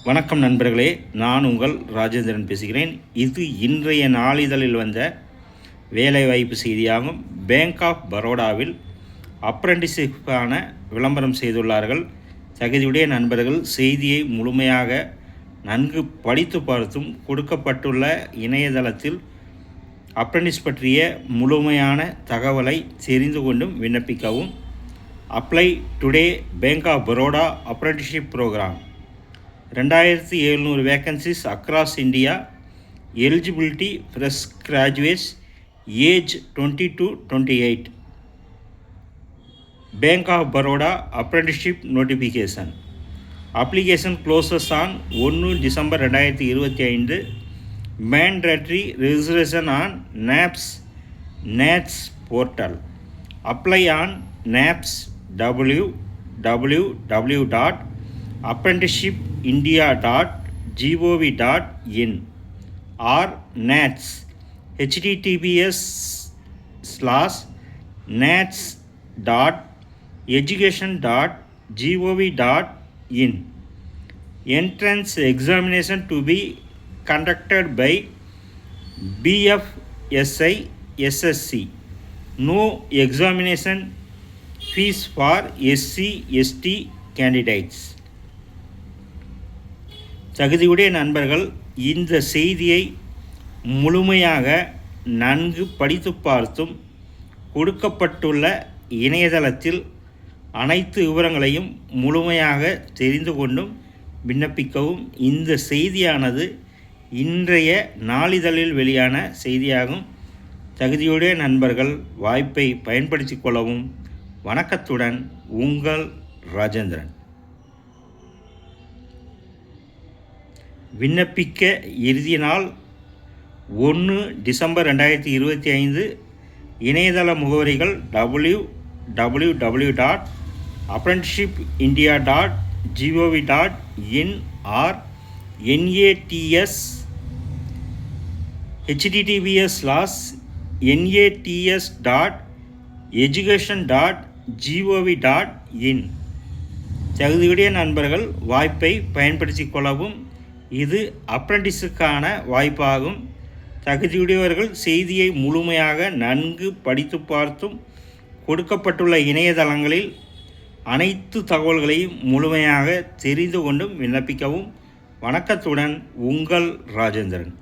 வணக்கம் நண்பர்களே, நான் உங்கள் ராஜேந்திரன் பேசுகிறேன். இது இன்றைய நாளிதழில் வந்த வேலைவாய்ப்பு செய்தியாகும். பேங்க் ஆஃப் பரோடாவில் அப்ரெண்டிஸுக்கான விளம்பரம் செய்துள்ளார்கள். தகுதியுடைய நண்பர்கள் செய்தியை முழுமையாக நன்கு படித்து பார்த்தும் கொடுக்கப்பட்டுள்ள இணையதளத்தில் அப்ரெண்டிஸ் பற்றிய முழுமையான தகவலை தெரிந்து கொண்டும் விண்ணப்பிக்கவும். Apply today Bank of Baroda apprenticeship programme 2700 vacancies across India. Eligibility fresh graduates age 20 to 28. Bank of Baroda apprenticeship notification. Application closes on 1 December 2025. Mandatory registration on NAPS portal. Apply on NAPS www.apprenticeshipindia.gov.in or NATS https://nats.education.gov.in. Entrance examination to be conducted by BFSI SSC. No examination fees for SC/ST candidates. தகுதியுடைய நண்பர்கள் இந்த செய்தியை முழுமையாக நன்கு படித்து பார்த்தும் கொடுக்கப்பட்டுள்ள இணையதளத்தில் அனைத்து விவரங்களையும் முழுமையாக தெரிந்து கொண்டும் விண்ணப்பிக்கவும். இந்த செய்தியானது இன்றைய நாளிதழில் வெளியான செய்தியாகும். தகுதியுடைய நண்பர்கள் வாய்ப்பை பயன்படுத்தி கொள்ளவும். வணக்கத்துடன் உங்கள் ராஜேந்திரன். விண்ணப்பிக்க இறுதி நாள் 1 டிசம்பர் 2025. இணையதள முகவரிகள் www.apprenticeshipindia.gov.in or NATS https://nats.education.gov.in. தகுதியுடைய நண்பர்கள் வாய்ப்பை பயன்படுத்தி கொள்ளவும். இது அப்ரெண்டிஸுக்கான வாய்ப்பாகும். தகுதியுடையவர்கள் செய்தியை முழுமையாக நன்கு படித்து பார்த்தும் கொடுக்கப்பட்டுள்ள இணையதளங்களில் அனைத்து தகவல்களையும் முழுமையாக தெரிந்து கொண்டும் விண்ணப்பிக்கவும். வணக்கத்துடன் உங்கள் ராஜேந்திரன்.